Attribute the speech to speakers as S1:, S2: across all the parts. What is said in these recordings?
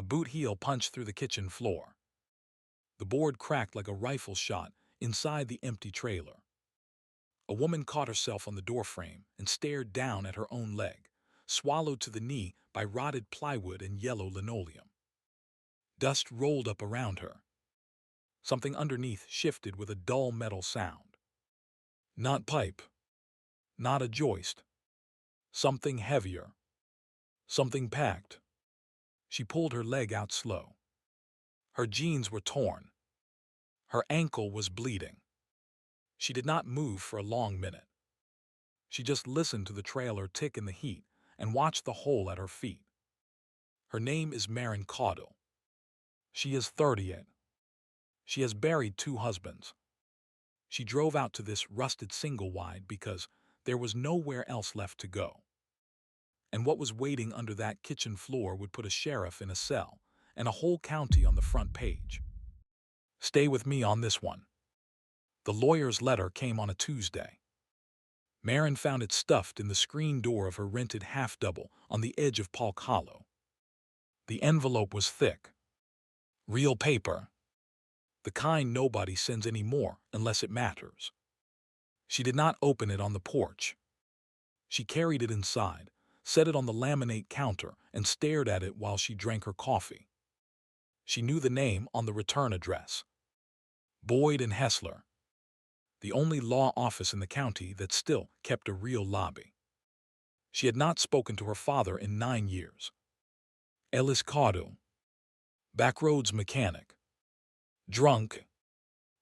S1: A boot heel punched through the kitchen floor. The board cracked like a rifle shot inside the empty trailer. A woman caught herself on the doorframe and stared down at her own leg, swallowed to the knee by rotted plywood and yellow linoleum. Dust rolled up around her. Something underneath shifted with a dull metal sound. Not pipe. Not a joist. Something heavier. Something packed. She pulled her leg out slow. Her jeans were torn. Her ankle was bleeding. She did not move for a long minute. She just listened to the trailer tick in the heat and watched the hole at her feet. Her name is Maren Caudle. She is 38. She has buried 2 husbands. She drove out to this rusted single-wide because there was nowhere else left to go. And what was waiting under that kitchen floor would put a sheriff in a cell and a whole county on the front page. Stay with me on this one. The lawyer's letter came on a Tuesday. Maren found it stuffed in the screen door of her rented half-double on the edge of Polk Hollow. The envelope was thick. Real paper. The kind nobody sends anymore unless it matters. She did not open it on the porch. She carried it inside, set it on the laminate counter, and stared at it while she drank her coffee. She knew the name on the return address. Boyd and Hessler. The only law office in the county that still kept a real lobby. She had not spoken to her father in 9 years. Ellis Caudle. Backroads mechanic. Drunk.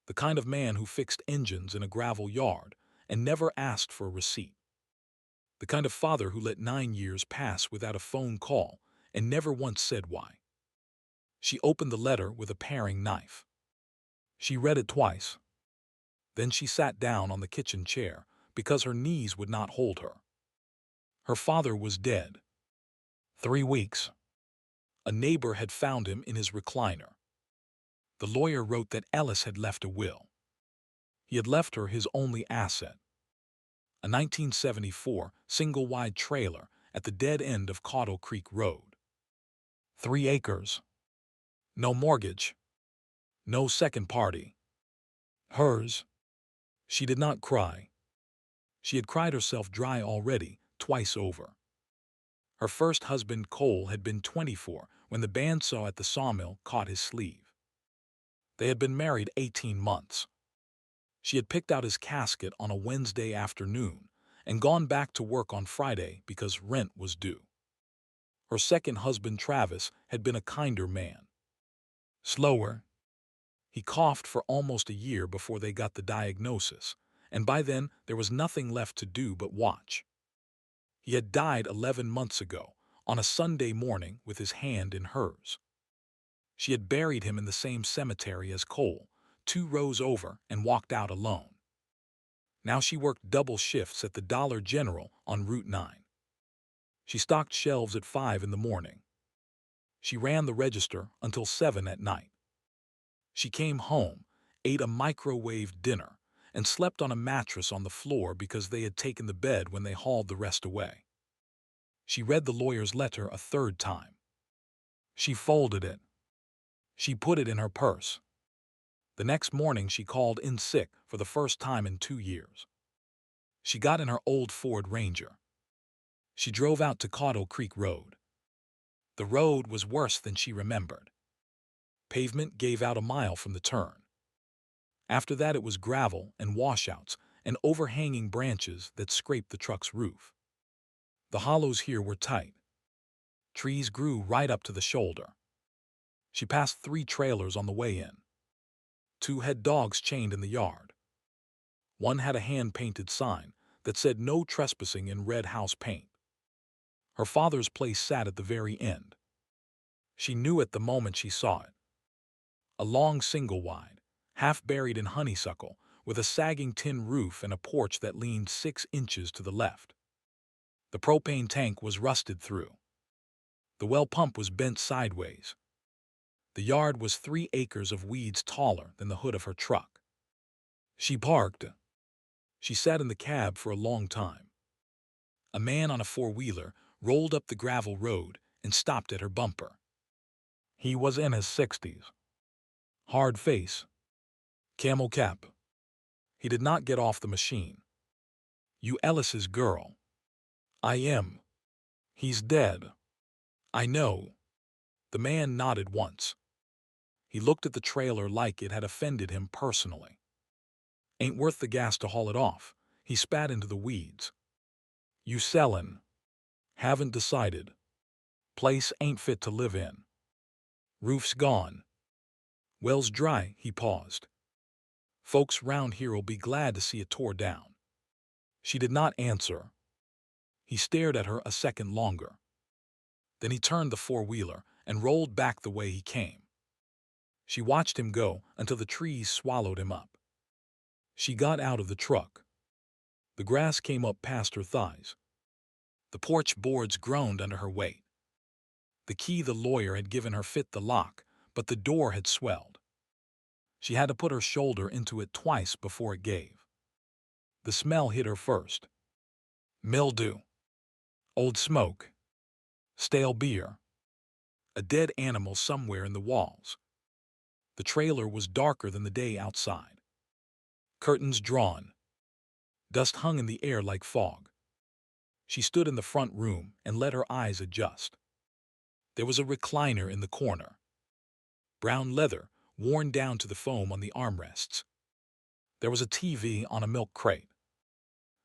S1: The kind of man who fixed engines in a gravel yard and never asked for a receipt. The kind of father who let 9 years pass without a phone call and never once said why. She opened the letter with a paring knife. She read it twice. Then she sat down on the kitchen chair because her knees would not hold her. Her father was dead. 3 weeks. A neighbor had found him in his recliner. The lawyer wrote that Ellis had left a will. He had left her his only asset, a 1974 single-wide trailer at the dead end of Caudle Creek Road. 3 acres. No mortgage. No second party. Hers. She did not cry. She had cried herself dry already, twice over. Her first husband, Cole, had been 24 when the bandsaw at the sawmill caught his sleeve. They had been married 18 months. She had picked out his casket on a Wednesday afternoon and gone back to work on Friday because rent was due. Her second husband, Travis, had been a kinder man. Slower. He coughed for almost a year before they got the diagnosis, and by then there was nothing left to do but watch. He had died 11 months ago, on a Sunday morning with his hand in hers. She had buried him in the same cemetery as Cole, 2 rows over, and walked out alone. Now she worked double shifts at the Dollar General on Route 9. She stocked shelves at 5 in the morning. She ran the register until 7 at night. She came home, ate a microwave dinner, and slept on a mattress on the floor because they had taken the bed when they hauled the rest away. She read the lawyer's letter a 3rd time. She folded it. She put it in her purse. The next morning she called in sick for the first time in 2 years. She got in her old Ford Ranger. She drove out to Caudle Creek Road. The road was worse than she remembered. Pavement gave out a mile from the turn. After that it was gravel and washouts and overhanging branches that scraped the truck's roof. The hollows here were tight. Trees grew right up to the shoulder. She passed 3 trailers on the way in. 2 had dogs chained in the yard. One had a hand-painted sign that said no trespassing in red house paint. Her father's place sat at the very end. She knew it the moment she saw it. A long single-wide, half buried in honeysuckle, with a sagging tin roof and a porch that leaned 6 inches to the left. The propane tank was rusted through. The well pump was bent sideways. The yard was 3 acres of weeds taller than the hood of her truck. She parked. She sat in the cab for a long time. A man on a 4-wheeler rolled up the gravel road and stopped at her bumper. He was in his 60s. Hard face. Camel cap. He did not get off the machine. You Ellis's girl. I am. He's dead. I know. The man nodded once. He looked at the trailer like it had offended him personally. Ain't worth the gas to haul it off. He spat into the weeds. You sellin'. Haven't decided. Place ain't fit to live in. Roof's gone. Well's dry, he paused. Folks round here'll be glad to see it tore down. She did not answer. He stared at her a second longer. Then he turned the four-wheeler and rolled back the way he came. She watched him go until the trees swallowed him up. She got out of the truck. The grass came up past her thighs. The porch boards groaned under her weight. The key the lawyer had given her fit the lock, but the door had swelled. She had to put her shoulder into it twice before it gave. The smell hit her first. Mildew. Old smoke. Stale beer. A dead animal somewhere in the walls. The trailer was darker than the day outside. Curtains drawn. Dust hung in the air like fog. She stood in the front room and let her eyes adjust. There was a recliner in the corner. Brown leather, worn down to the foam on the armrests. There was a TV on a milk crate.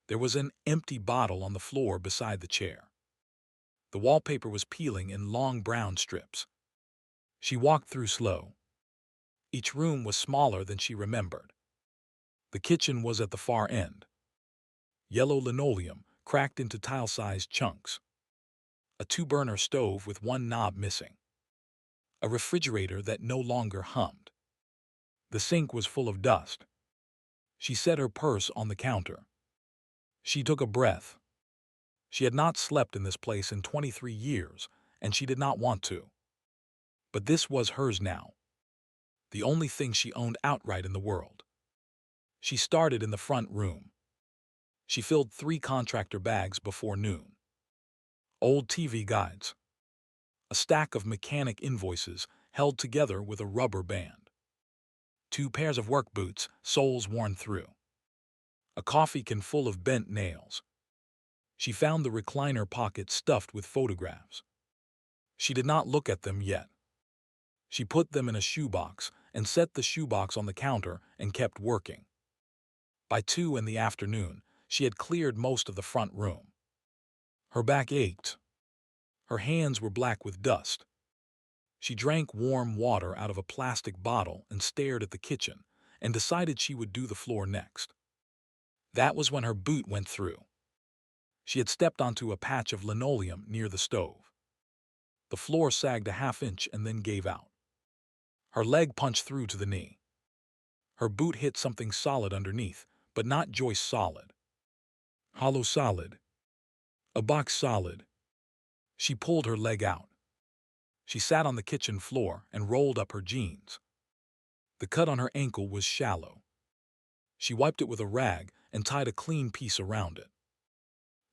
S1: There was an empty bottle on the floor beside the chair. The wallpaper was peeling in long brown strips. She walked through slow. Each room was smaller than she remembered. The kitchen was at the far end. Yellow linoleum, cracked into tile-sized chunks. A two-burner stove with one knob missing. A refrigerator that no longer hummed. The sink was full of dust. She set her purse on the counter. She took a breath. She had not slept in this place in 23 years, and she did not want to. But this was hers now. The only thing she owned outright in the world. She started in the front room. She filled 3 contractor bags before noon. Old TV guides. A stack of mechanic invoices held together with a rubber band. 2 pairs of work boots, soles worn through. A coffee can full of bent nails. She found the recliner pocket stuffed with photographs. She did not look at them yet. She put them in a shoebox and set the shoebox on the counter and kept working. By 2 in the afternoon, she had cleared most of the front room. Her back ached. Her hands were black with dust. She drank warm water out of a plastic bottle and stared at the kitchen and decided she would do the floor next. That was when her boot went through. She had stepped onto a patch of linoleum near the stove. The floor sagged a half-inch and then gave out. Her leg punched through to the knee. Her boot hit something solid underneath, but not joist solid. Hollow solid. A box solid. She pulled her leg out. She sat on the kitchen floor and rolled up her jeans. The cut on her ankle was shallow. She wiped it with a rag and tied a clean piece around it.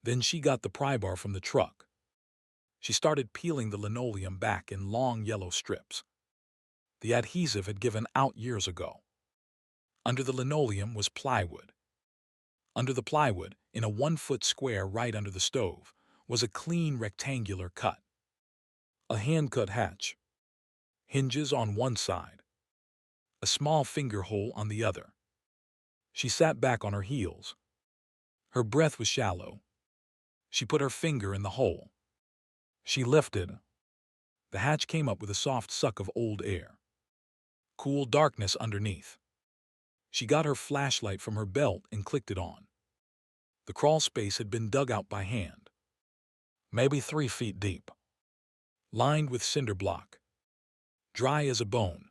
S1: Then she got the pry bar from the truck. She started peeling the linoleum back in long yellow strips. The adhesive had given out years ago. Under the linoleum was plywood. Under the plywood, in a 1-foot square right under the stove, was a clean rectangular cut. A hand-cut hatch. Hinges on one side. A small finger hole on the other. She sat back on her heels. Her breath was shallow. She put her finger in the hole. She lifted. The hatch came up with a soft suck of old air. Cool darkness underneath. She got her flashlight from her belt and clicked it on. The crawl space had been dug out by hand. Maybe 3 feet deep. Lined with cinder block. Dry as a bone.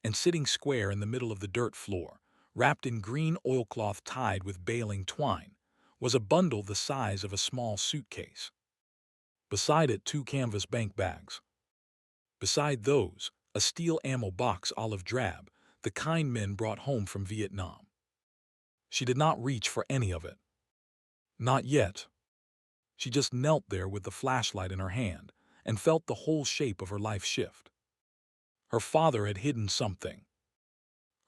S1: And sitting square in the middle of the dirt floor, wrapped in green oilcloth tied with baling twine, was a bundle the size of a small suitcase. Beside it, 2 canvas bank bags. Beside those, a steel ammo box olive drab, the kind men brought home from Vietnam. She did not reach for any of it. Not yet. She just knelt there with the flashlight in her hand and felt the whole shape of her life shift. Her father had hidden something.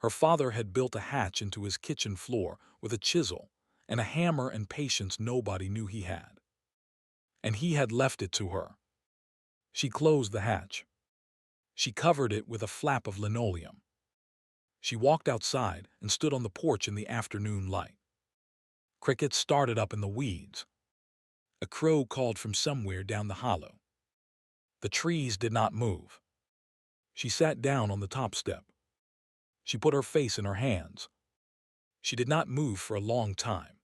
S1: Her father had built a hatch into his kitchen floor with a chisel and a hammer and patience nobody knew he had. And he had left it to her. She closed the hatch. She covered it with a flap of linoleum. She walked outside and stood on the porch in the afternoon light. Crickets started up in the weeds. A crow called from somewhere down the hollow. The trees did not move. She sat down on the top step. She put her face in her hands. She did not move for a long time.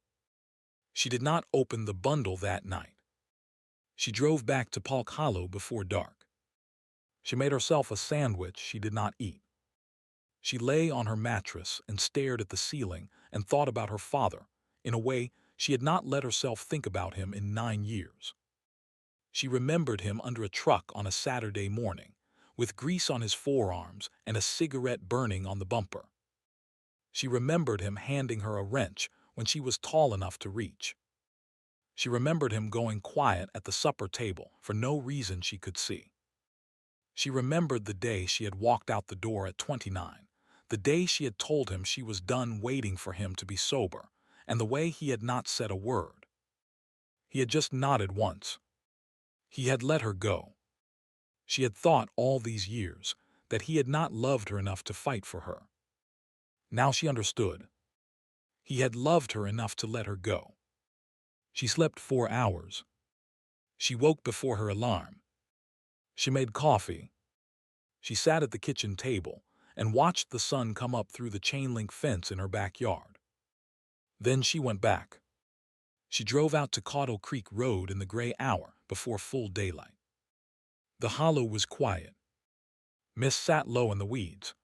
S1: She did not open the bundle that night. She drove back to Polk Hollow before dark. She made herself a sandwich she did not eat. She lay on her mattress and stared at the ceiling and thought about her father in a way she had not let herself think about him in 9 years. She remembered him under a truck on a Saturday morning, with grease on his forearms and a cigarette burning on the bumper. She remembered him handing her a wrench when she was tall enough to reach. She remembered him going quiet at the supper table for no reason she could see. She remembered the day she had walked out the door at 29, the day she had told him she was done waiting for him to be sober, and the way he had not said a word. He had just nodded once. He had let her go. She had thought all these years that he had not loved her enough to fight for her. Now she understood. He had loved her enough to let her go. She slept 4 hours. She woke before her alarm. She made coffee. She sat at the kitchen table and watched the sun come up through the chain-link fence in her backyard. Then she went back. She drove out to Caudle Creek Road in the gray hour before full daylight. The hollow was quiet. Miss sat low in the weeds.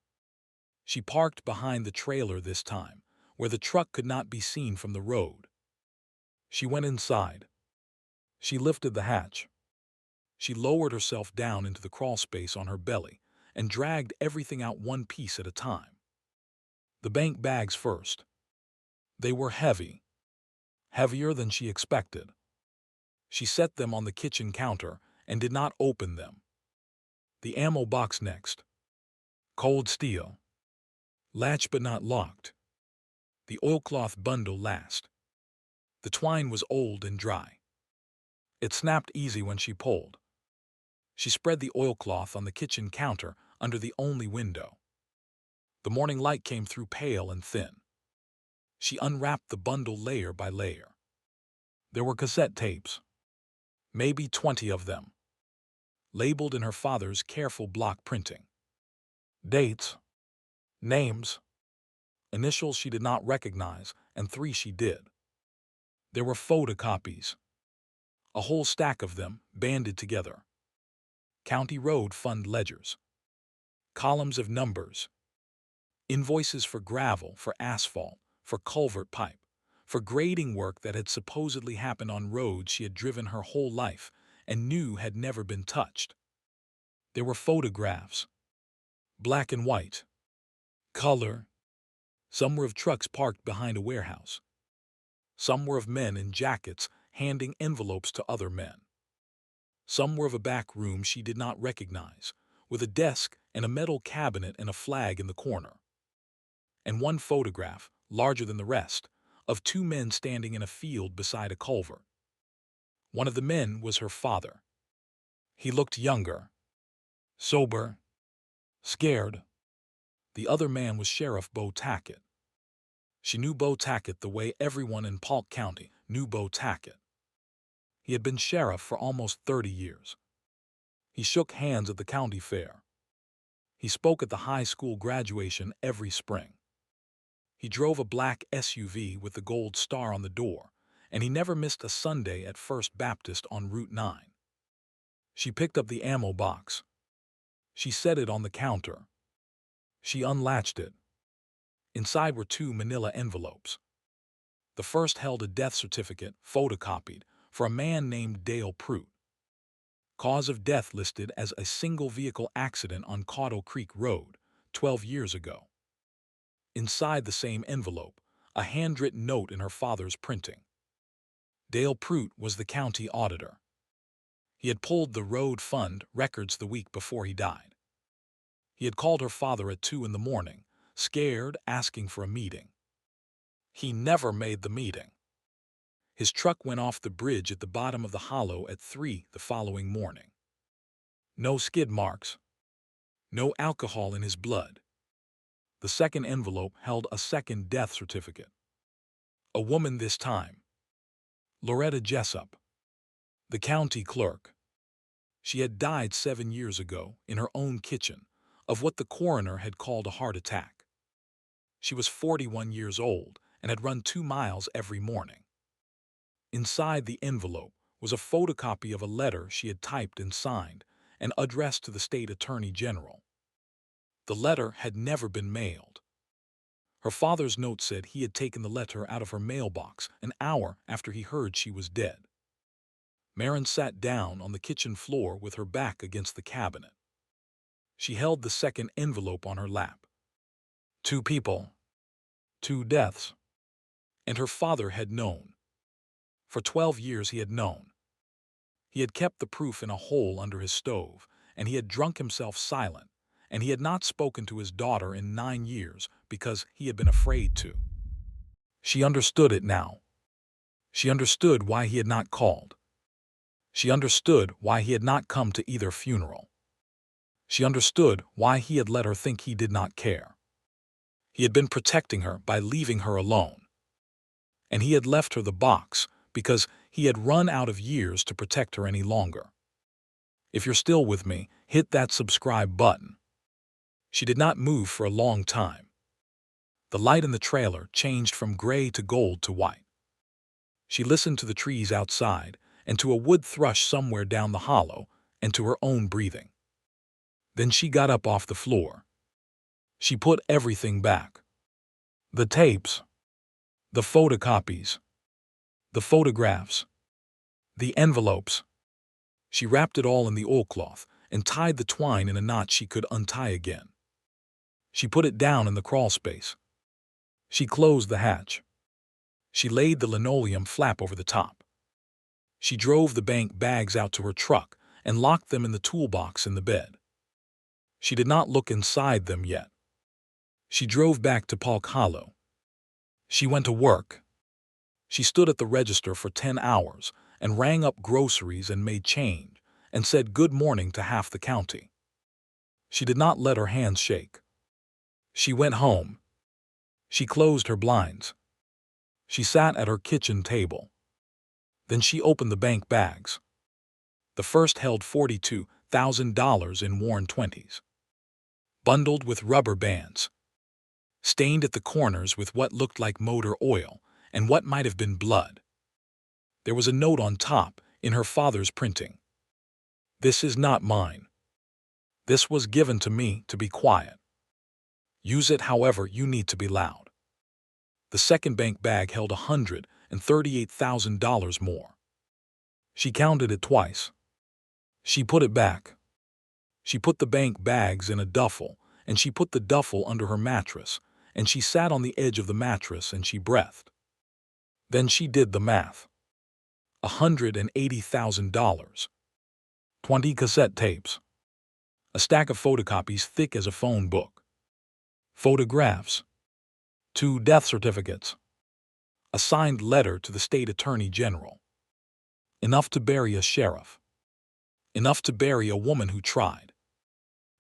S1: She parked behind the trailer this time, where the truck could not be seen from the road. She went inside. She lifted the hatch. She lowered herself down into the crawl space on her belly and dragged everything out one piece at a time. The bank bags first. They were heavy, heavier than she expected. She set them on the kitchen counter and did not open them. The ammo box next. Cold steel. Latch but not locked. The oilcloth bundle last. The twine was old and dry. It snapped easy when she pulled. She spread the oilcloth on the kitchen counter under the only window. The morning light came through pale and thin. She unwrapped the bundle layer by layer. There were cassette tapes. Maybe 20 of them. Labeled in her father's careful block printing. Dates. Names. Initials she did not recognize, and 3 she did. There were photocopies. A whole stack of them, banded together. County Road Fund ledgers. Columns of numbers. Invoices for gravel, for asphalt, for culvert pipe, for grading work that had supposedly happened on roads she had driven her whole life and knew had never been touched. There were photographs. Black and white. Color. Some were of trucks parked behind a warehouse. Some were of men in jackets handing envelopes to other men. Some were of a back room she did not recognize, with a desk and a metal cabinet and a flag in the corner. And one photograph, larger than the rest, of 2 men standing in a field beside a culvert. One of the men was her father. He looked younger, sober, scared. The other man was Sheriff Bo Tackett. She knew Bo Tackett the way everyone in Polk County knew Bo Tackett. He had been sheriff for almost 30 years. He shook hands at the county fair. He spoke at the high school graduation every spring. He drove a black SUV with the gold star on the door, and he never missed a Sunday at First Baptist on Route 9. She picked up the ammo box. She set it on the counter. She unlatched it. Inside were 2 manila envelopes. The first held a death certificate, photocopied, for a man named Dale Pruitt. Cause of death listed as a single-vehicle accident on Caudle Creek Road, 12 years ago. Inside the same envelope, a handwritten note in her father's printing. Dale Pruitt was the county auditor. He had pulled the road fund records the week before he died. He had called her father at 2 in the morning, scared, asking for a meeting. He never made the meeting. His truck went off the bridge at the bottom of the hollow at 3 the following morning. No skid marks. No alcohol in his blood. The second envelope held a second death certificate. A woman this time. Loretta Jessup, the county clerk. She had died 7 years ago in her own kitchen of what the coroner had called a heart attack. She was 41 years old and had run 2 miles every morning. Inside the envelope was a photocopy of a letter she had typed and signed and addressed to the state attorney general. The letter had never been mailed. Her father's note said he had taken the letter out of her mailbox an hour after he heard she was dead. Maren sat down on the kitchen floor with her back against the cabinet. She held the second envelope on her lap. 2 people. 2 deaths. And her father had known. For 12 years he had known. He had kept the proof in a hole under his stove, and he had drunk himself silent, and he had not spoken to his daughter in 9 years because he had been afraid to. She understood it now. She understood why he had not called. She understood why he had not come to either funeral. She understood why he had let her think he did not care. He had been protecting her by leaving her alone. And he had left her the box because he had run out of years to protect her any longer. If you're still with me, hit that subscribe button. She did not move for a long time. The light in the trailer changed from gray to gold to white. She listened to the trees outside and to a wood thrush somewhere down the hollow and to her own breathing. Then she got up off the floor. She put everything back. The tapes. The photocopies. The photographs. The envelopes. She wrapped it all in the oilcloth and tied the twine in a knot she could untie again. She put it down in the crawlspace. She closed the hatch. She laid the linoleum flap over the top. She drove the bank bags out to her truck and locked them in the toolbox in the bed. She did not look inside them yet. She drove back to Polk Hollow. She went to work. She stood at the register for 10 hours and rang up groceries and made change and said good morning to half the county. She did not let her hands shake. She went home. She closed her blinds. She sat at her kitchen table. Then she opened the bank bags. The first held $42,000 in worn 20s, bundled with rubber bands, stained at the corners with what looked like motor oil and what might have been blood. There was a note on top in her father's printing. This is not mine. This was given to me to be quiet. Use it however you need to be loud. The second bank bag held $138,000 more. She counted it twice. She put it back. She put the bank bags in a duffel, and she put the duffel under her mattress, and she sat on the edge of the mattress and she breathed. Then she did the math. $180,000. 20 cassette tapes. A stack of photocopies thick as a phone book. Photographs. 2 death certificates. A signed letter to the state attorney general. Enough to bury a sheriff. Enough to bury a woman who tried.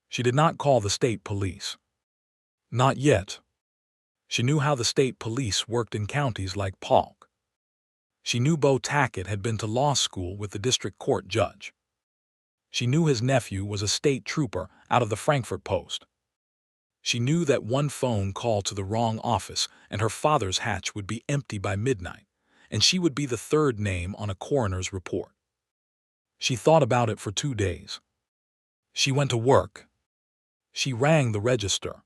S1: She did not call the state police. Not yet. She knew how the state police worked in counties like Polk. She knew Bo Tackett had been to law school with the district court judge. She knew his nephew was a state trooper out of the Frankfurt Post. She knew that one phone call to the wrong office and her father's hatch would be empty by midnight, and she would be the third name on a coroner's report. She thought about it for 2 days. She went to work. She rang the register.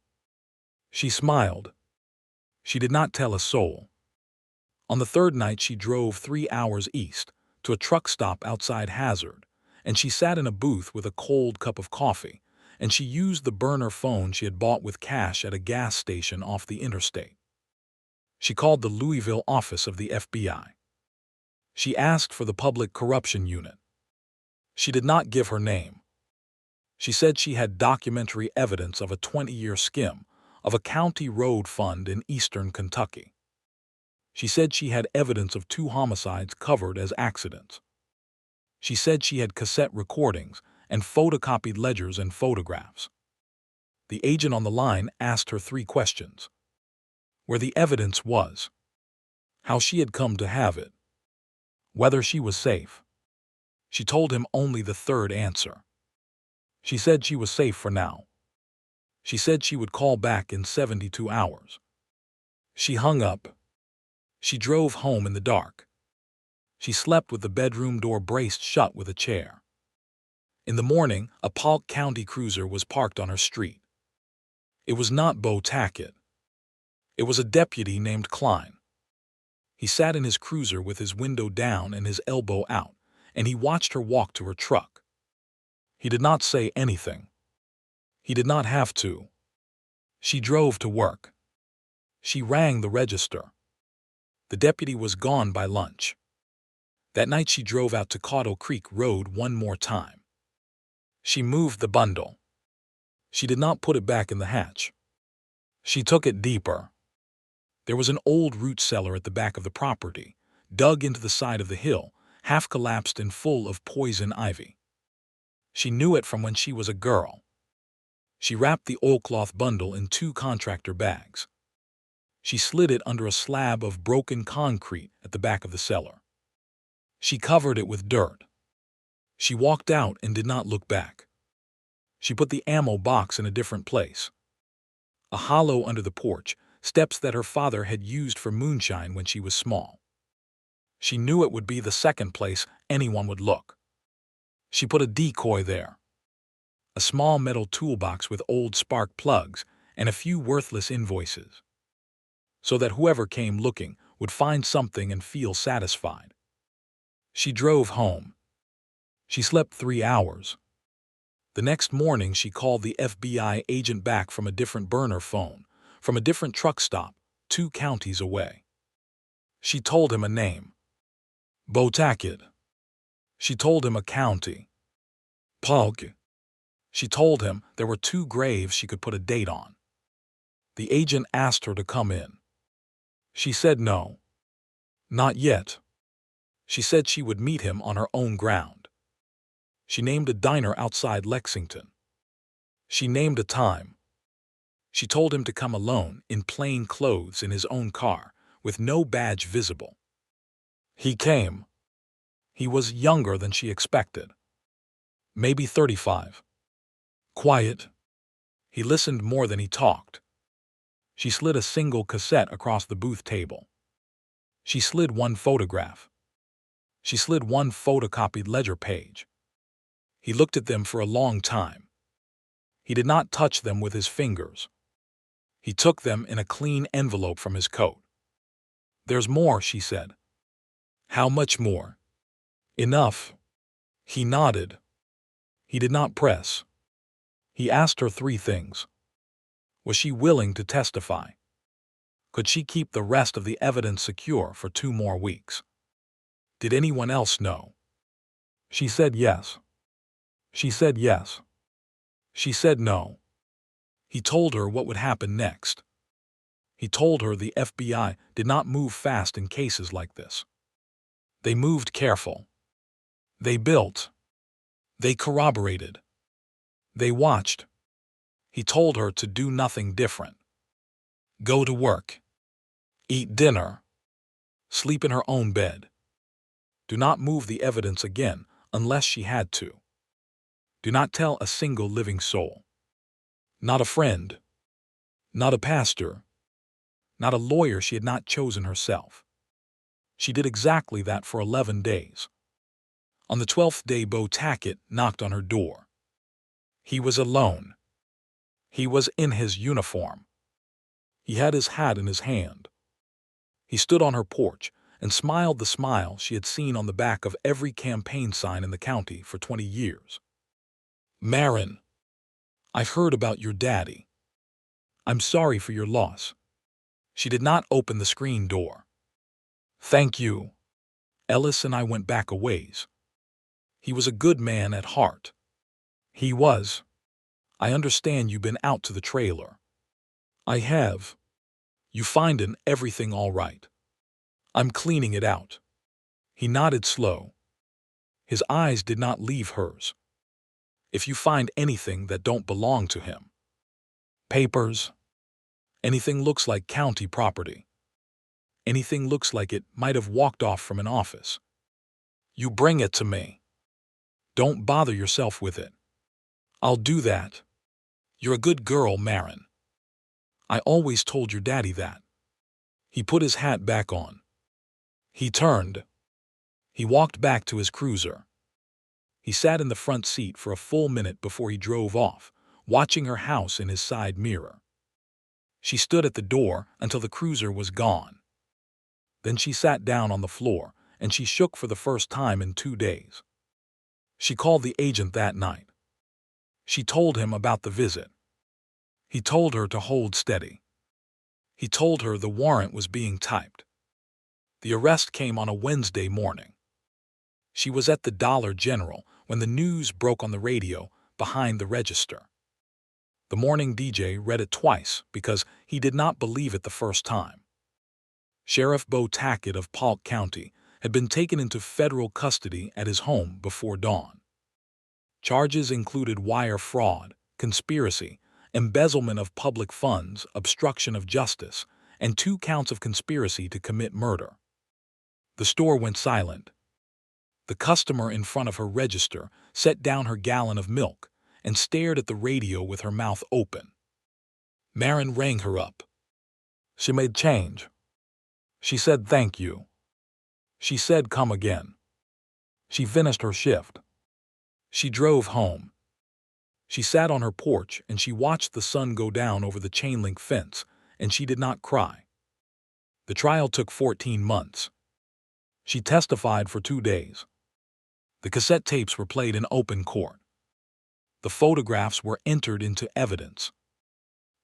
S1: She smiled. She did not tell a soul. On the third night she drove 3 hours east to a truck stop outside Hazard, and she sat in a booth with a cold cup of coffee, and she used the burner phone she had bought with cash at a gas station off the interstate. She called the Louisville office of the FBI. She asked for the Public Corruption Unit. She did not give her name. She said she had documentary evidence of a 20-year skim of a county road fund in eastern Kentucky. She said she had evidence of 2 homicides covered as accidents. She said she had cassette recordings and photocopied ledgers and photographs. The agent on the line asked her 3 questions: where the evidence was, how she had come to have it, whether she was safe. She told him only the 3rd answer. She said she was safe for now. She said she would call back in 72 hours. She hung up. She drove home in the dark. She slept with the bedroom door braced shut with a chair. In the morning, a Polk County cruiser was parked on her street. It was not Bo Tackett. It was a deputy named Klein. He sat in his cruiser with his window down and his elbow out, and he watched her walk to her truck. He did not say anything. He did not have to. She drove to work. She rang the register. The deputy was gone by lunch. That night she drove out to Caudle Creek Road one more time. She moved the bundle. She did not put it back in the hatch. She took it deeper. There was an old root cellar at the back of the property, dug into the side of the hill, half collapsed and full of poison ivy. She knew it from when she was a girl. She wrapped the oilcloth bundle in 2 contractor bags. She slid it under a slab of broken concrete at the back of the cellar. She covered it with dirt. She walked out and did not look back. She put the ammo box in a different place. A hollow under the porch, steps that her father had used for moonshine when she was small. She knew it would be the 2nd place anyone would look. She put a decoy there. A small metal toolbox with old spark plugs and a few worthless invoices, so that whoever came looking would find something and feel satisfied. She drove home. She slept 3 hours. The next morning she called the FBI agent back from a different burner phone, from a different truck stop, 2 counties away. She told him a name. Bo Tackett. She told him a county. Polk. She told him there were 2 graves she could put a date on. The agent asked her to come in. She said no. Not yet. She said she would meet him on her own ground. She named a diner outside Lexington. She named a time. She told him to come alone, in plain clothes in his own car, with no badge visible. He came. He was younger than she expected. Maybe 35. Quiet. He listened more than he talked. She slid a single cassette across the booth table. She slid 1 photograph. She slid 1 photocopied ledger page. He looked at them for a long time. He did not touch them with his fingers. He took them in a clean envelope from his coat. There's more, she said. How much more? Enough. He nodded. He did not press. He asked her 3 things. Was she willing to testify? Could she keep the rest of the evidence secure for 2 more weeks? Did anyone else know? She said yes. She said yes. She said no. He told her what would happen next. He told her the FBI did not move fast in cases like this. They moved careful. They built. They corroborated. They watched. He told her to do nothing different. Go to work. Eat dinner. Sleep in her own bed. Do not move the evidence again unless she had to. Do not tell a single living soul. Not a friend. Not a pastor. Not a lawyer she had not chosen herself. She did exactly that for 11 days. On the 12th day, Bo Tackett knocked on her door. He was alone. He was in his uniform. He had his hat in his hand. He stood on her porch and smiled the smile she had seen on the back of every campaign sign in the county for 20 years. Marin, I've heard about your daddy. I'm sorry for your loss. She did not open the screen door. Thank you. Ellis and I went back a ways. He was a good man at heart. He was. I understand you've been out to the trailer. I have. You findin' everything all right? I'm cleaning it out. He nodded slow. His eyes did not leave hers. If you find anything that don't belong to him, papers, anything looks like county property, anything looks like it might have walked off from an office, you bring it to me. Don't bother yourself with it. I'll do that. You're a good girl, Marin. I always told your daddy that. He put his hat back on. He turned. He walked back to his cruiser. He sat in the front seat for a full minute before he drove off, watching her house in his side mirror. She stood at the door until the cruiser was gone. Then she sat down on the floor, and she shook for the first time in 2 days. She called the agent that night. She told him about the visit. He told her to hold steady. He told her the warrant was being typed. The arrest came on a Wednesday morning. She was at the Dollar General when the news broke on the radio behind the register. The morning DJ read it twice because he did not believe it the first time. Sheriff Bo Tackett of Polk County had been taken into federal custody at his home before dawn. Charges included wire fraud, conspiracy, embezzlement of public funds, obstruction of justice, and 2 counts of conspiracy to commit murder. The store went silent. The customer in front of her register set down her gallon of milk and stared at the radio with her mouth open. Marin rang her up. She made change. She said thank you. She said come again. She finished her shift. She drove home. She sat on her porch and she watched the sun go down over the chain-link fence, and she did not cry. The trial took 14 months. She testified for 2 days. The cassette tapes were played in open court. The photographs were entered into evidence.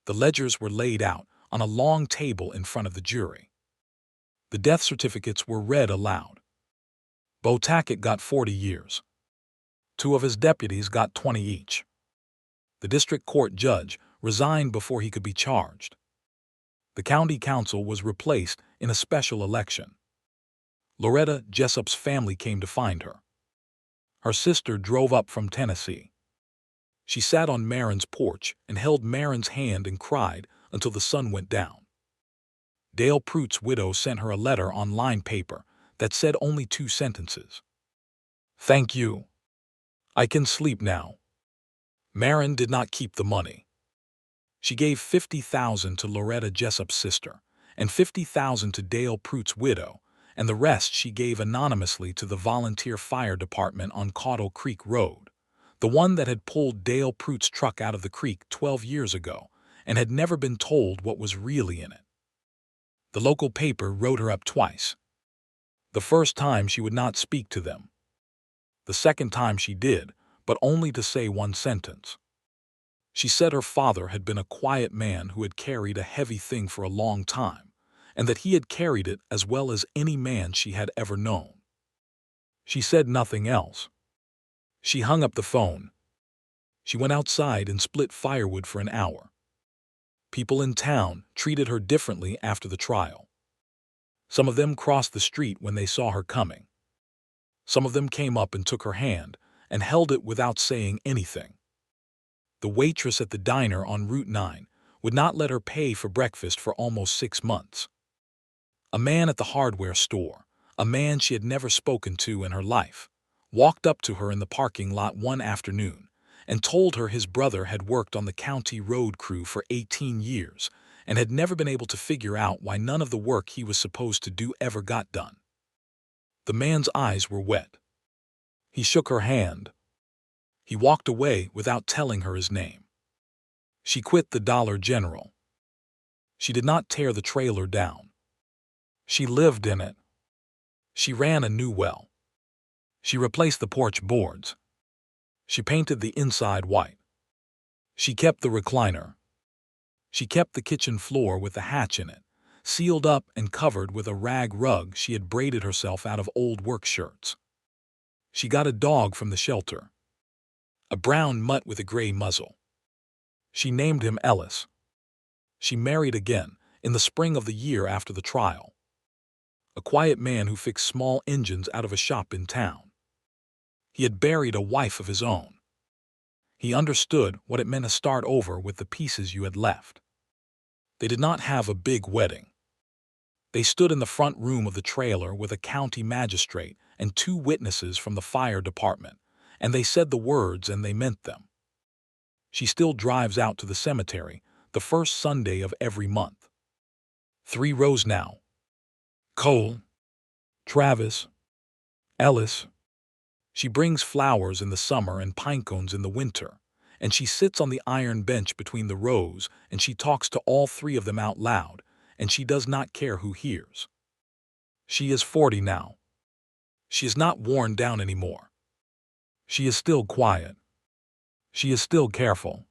S1: The ledgers were laid out on a long table in front of the jury. The death certificates were read aloud. Bo Tackett got 40 years. 2 of his deputies got 20 each. The district court judge resigned before he could be charged. The county council was replaced in a special election. Loretta Jessup's family came to find her. Her sister drove up from Tennessee. She sat on Marin's porch and held Marin's hand and cried until the sun went down. Dale Pruitt's widow sent her a letter on lined paper that said only 2 sentences. Thank you. I can sleep now. Marin did not keep the money. She gave $50,000 to Loretta Jessup's sister and $50,000 to Dale Pruitt's widow, and the rest she gave anonymously to the volunteer fire department on Caudle Creek Road, the one that had pulled Dale Pruitt's truck out of the creek 12 years ago and had never been told what was really in it. The local paper wrote her up twice. The first time she would not speak to them. The second time she did, but only to say 1 sentence. She said her father had been a quiet man who had carried a heavy thing for a long time, and that he had carried it as well as any man she had ever known. She said nothing else. She hung up the phone. She went outside and split firewood for an hour. People in town treated her differently after the trial. Some of them crossed the street when they saw her coming. Some of them came up and took her hand and held it without saying anything. The waitress at the diner on Route 9 would not let her pay for breakfast for almost 6 months. A man at the hardware store, a man she had never spoken to in her life, walked up to her in the parking lot one afternoon and told her his brother had worked on the county road crew for 18 years and had never been able to figure out why none of the work he was supposed to do ever got done. The man's eyes were wet. He shook her hand. He walked away without telling her his name. She quit the Dollar General. She did not tear the trailer down. She lived in it. She ran a new well. She replaced the porch boards. She painted the inside white. She kept the recliner. She kept the kitchen floor with the hatch in it, sealed up and covered with a rag rug she had braided herself out of old work shirts. She got a dog from the shelter. A brown mutt with a gray muzzle. She named him Ellis. She married again in the spring of the year after the trial. A quiet man who fixed small engines out of a shop in town. He had buried a wife of his own. He understood what it meant to start over with the pieces you had left. They did not have a big wedding. They stood in the front room of the trailer with a county magistrate and 2 witnesses from the fire department, and they said the words and they meant them. She still drives out to the cemetery the first Sunday of every month. 3 rows now. Cole, Travis, Ellis. She brings flowers in the summer and pine cones in the winter, and she sits on the iron bench between the rows and she talks to all 3 of them out loud, and she does not care who hears. She is 40 now. She is not worn down anymore. She is still quiet. She is still careful.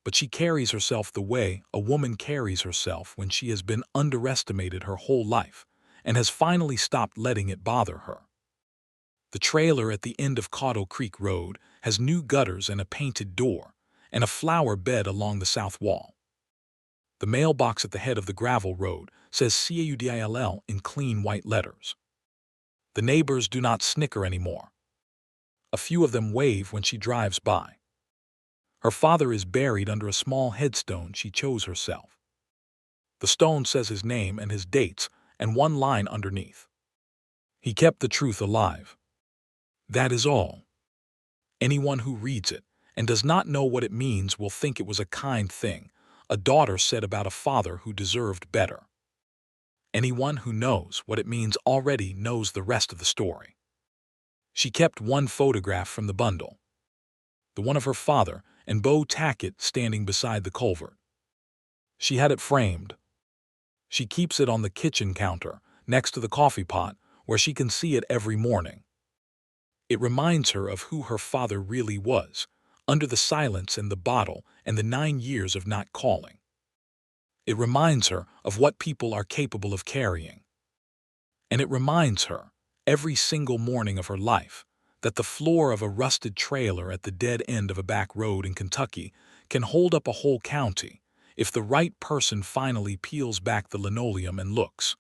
S1: But she carries herself the way a woman carries herself when she has been underestimated her whole life and has finally stopped letting it bother her. The trailer at the end of Cottle Creek Road has new gutters and a painted door and a flower bed along the south wall. The mailbox at the head of the gravel road says CAUDILL in clean white letters. The neighbors do not snicker anymore. A few of them wave when she drives by. Her father is buried under a small headstone she chose herself. The stone says his name and his dates and one line underneath. He kept the truth alive. That is all. Anyone who reads it and does not know what it means will think it was a kind thing a daughter said about a father who deserved better. Anyone who knows what it means already knows the rest of the story. She kept one photograph from the bundle, the one of her father and Bo Tackett standing beside the culvert. She had it framed. She keeps it on the kitchen counter next to the coffee pot where she can see it every morning. It reminds her of who her father really was, under the silence and the bottle and the 9 years of not calling. It reminds her of what people are capable of carrying. And it reminds her, every single morning of her life, that the floor of a rusted trailer at the dead end of a back road in Kentucky can hold up a whole county if the right person finally peels back the linoleum and looks.